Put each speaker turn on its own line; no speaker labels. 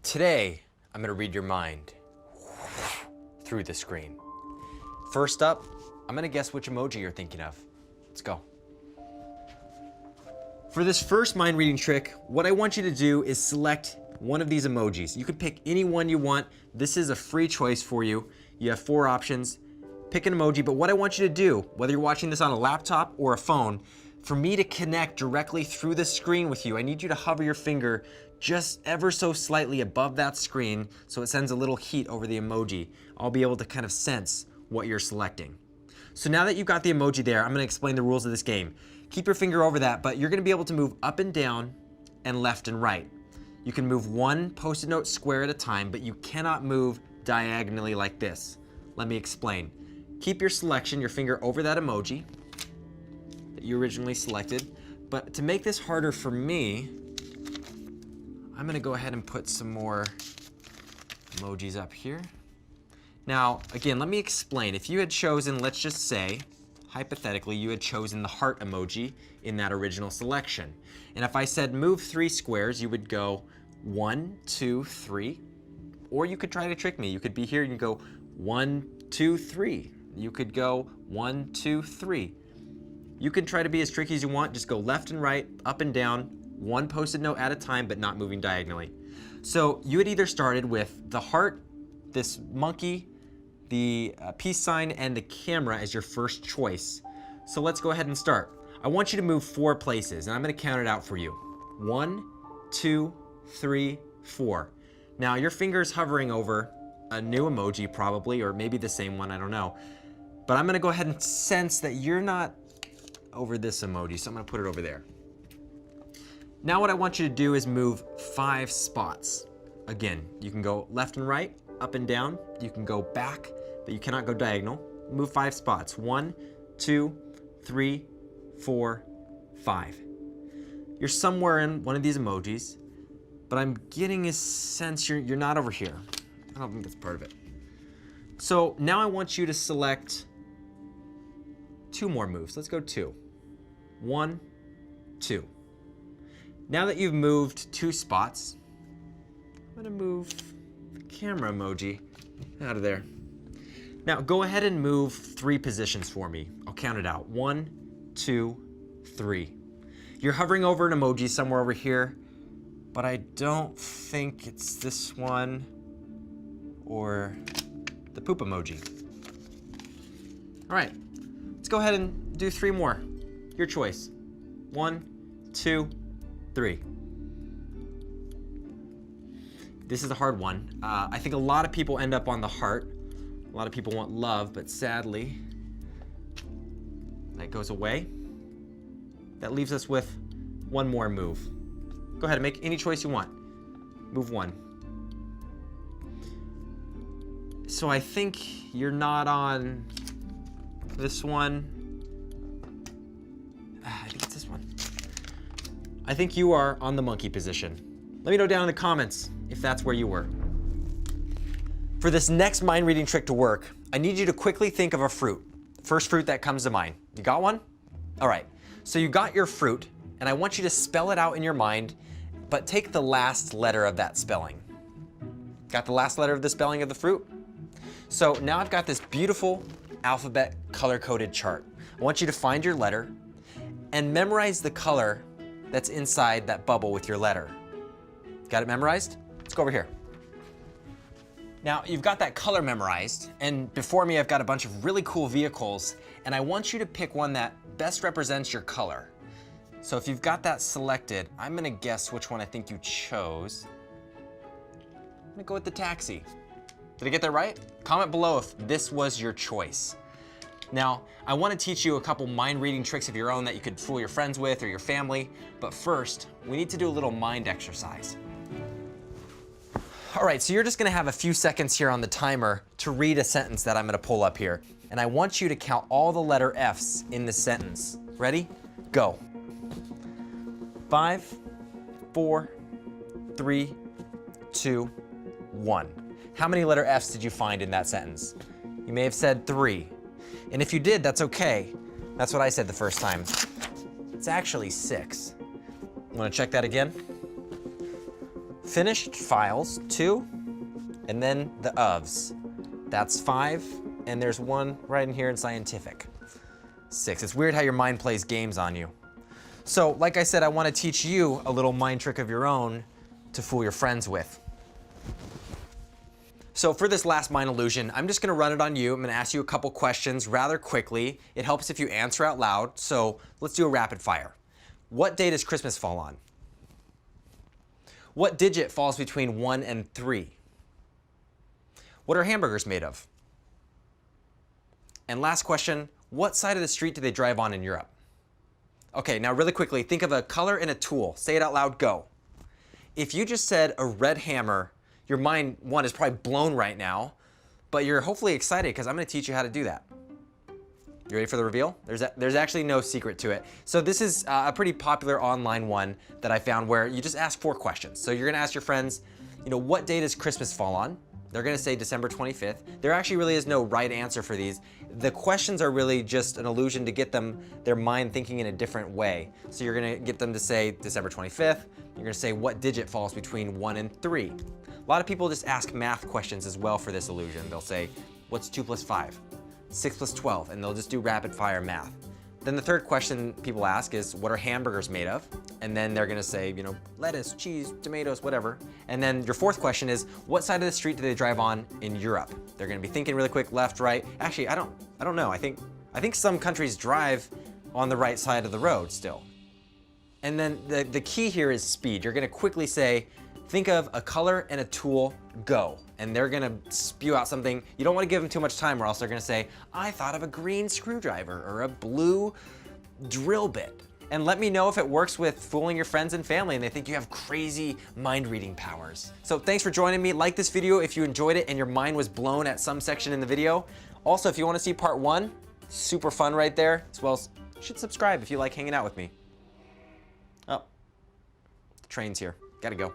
Today, I'm gonna read your mind through the screen. First up, I'm gonna guess which emoji you're thinking of. Let's go. For this first mind reading trick, what I want you to do is select one of these emojis. You can pick any one you want. This is a free choice for you. You have 4 options. Pick an emoji, but what I want you to do, whether you're watching this on a laptop or a phone, for me to connect directly through the screen with you, I need you to hover your finger just ever so slightly above that screen so it sends a little heat over the emoji. I'll be able to kind of sense what you're selecting. So now that you've got the emoji there, I'm gonna explain the rules of this game. Keep your finger over that, but you're gonna be able to move up and down and left and right. You can move one Post-it note square at a time, but you cannot move diagonally like this. Let me explain. Keep your selection, your finger over that emoji that you originally selected. But to make this harder for me, I'm gonna go ahead and put some more emojis up here. Now, again, let me explain. If you had chosen, let's just say, hypothetically, you had chosen the heart emoji in that original selection. And if I said move 3 squares, you would go 1, 2, 3. Or you could try to trick me. You could be here and you go 1, 2, 3. You could go 1, 2, 3. You can try to be as tricky as you want. Just go left and right, up and down, one Post-it note at a time, but not moving diagonally. So you had either started with the heart, this monkey, the peace sign, and the camera as your first choice. So let's go ahead and start. I want you to move 4 places, and I'm gonna count it out for you. 1, 2, 3, 4. Now your finger's hovering over a new emoji probably, or maybe the same one, I don't know. But I'm gonna go ahead and sense that you're not over this emoji, so I'm gonna put it over there. Now what I want you to do is move 5 spots. Again, you can go left and right, up and down. You can go back, but you cannot go diagonal. Move 5 spots. 1, 2, 3, 4, 5. You're somewhere in one of these emojis, but I'm getting a sense you're not over here. I don't think that's part of it. So now I want you to select 2 more moves. Let's go 2. 1, 2. Now that you've moved 2 spots, I'm gonna move the camera emoji out of there. Now go ahead and move 3 positions for me. I'll count it out. 1, 2, 3. You're hovering over an emoji somewhere over here, but I don't think it's this one or the poop emoji. All right, let's go ahead and do 3 more. Your choice. 1, 2, 3. This is a hard one. I think a lot of people end up on the heart. A lot of people want love, but sadly, that goes away. That leaves us with 1 more move. Go ahead and make any choice you want. Move 1. So I think you're not on this one. I think it's this one. I think you are on the monkey position. Let me know down in the comments if that's where you were. For this next mind reading trick to work, I need you to quickly think of a fruit. First fruit that comes to mind. You got one? All right, so you got your fruit, and I want you to spell it out in your mind, but take the last letter of that spelling. Got the last letter of the spelling of the fruit? So now I've got this beautiful alphabet color-coded chart. I want you to find your letter and memorize the color that's inside that bubble with your letter. Got it memorized? Let's go over here. Now, you've got that color memorized, and before me I've got a bunch of really cool vehicles, and I want you to pick one that best represents your color. So if you've got that selected, I'm gonna guess which one I think you chose. I'm gonna go with the taxi. Did I get that right? Comment below if this was your choice. Now, I want to teach you a couple mind reading tricks of your own that you could fool your friends with or your family, but first, we need to do a little mind exercise. All right, so you're just gonna have a few seconds here on the timer to read a sentence that I'm gonna pull up here, and I want you to count all the letter F's in the sentence. Ready? Go. 5, 4, 3, 2, 1. How many letter F's did you find in that sentence? You may have said 3. And if you did, that's okay. That's what I said the first time. It's actually 6. Want to check that again? finished files, 2, and then the ofs. That's 5, and there's 1 right in here in scientific. 6. It's weird how your mind plays games on you. So, like I said, I want to teach you a little mind trick of your own to fool your friends with. So for this last mind illusion, I'm just gonna run it on you. I'm gonna ask you a couple questions rather quickly. It helps if you answer out loud, so let's do a rapid fire. What day does Christmas fall on? What digit falls between 1 and 3? What are hamburgers made of? And last question, what side of the street do they drive on in Europe? Okay, now really quickly, think of a color and a tool. Say it out loud, go. If you just said a red hammer, your mind, one, is probably blown right now, but you're hopefully excited because I'm gonna teach you how to do that. You ready for the reveal? There's actually no secret to it. So this is a pretty popular online one that I found where you just ask 4 questions. So you're gonna ask your friends, what day does Christmas fall on? They're gonna say December 25th. There actually really is no right answer for these. The questions are really just an illusion to get their mind thinking in a different way. So you're gonna get them to say December 25th. You're gonna say what digit falls between 1 and 3. A lot of people just ask math questions as well for this illusion. They'll say, what's 2 plus 5? 6 plus 12, and they'll just do rapid fire math. Then the third question people ask is, what are hamburgers made of? And then they're gonna say, lettuce, cheese, tomatoes, whatever. And then your fourth question is, what side of the street do they drive on in Europe? They're gonna be thinking really quick, left, right. Actually, I don't know. I think some countries drive on the right side of the road still. And then the key here is speed. You're gonna quickly say, think of a color and a tool, go. And they're gonna spew out something. You don't wanna give them too much time or else they're gonna say, I thought of a green screwdriver or a blue drill bit. And let me know if it works with fooling your friends and family and they think you have crazy mind reading powers. So thanks for joining me. Like this video if you enjoyed it and your mind was blown at some section in the video. Also, if you wanna see part 1, super fun right there, as well as you should subscribe if you like hanging out with me. Oh, the train's here, gotta go.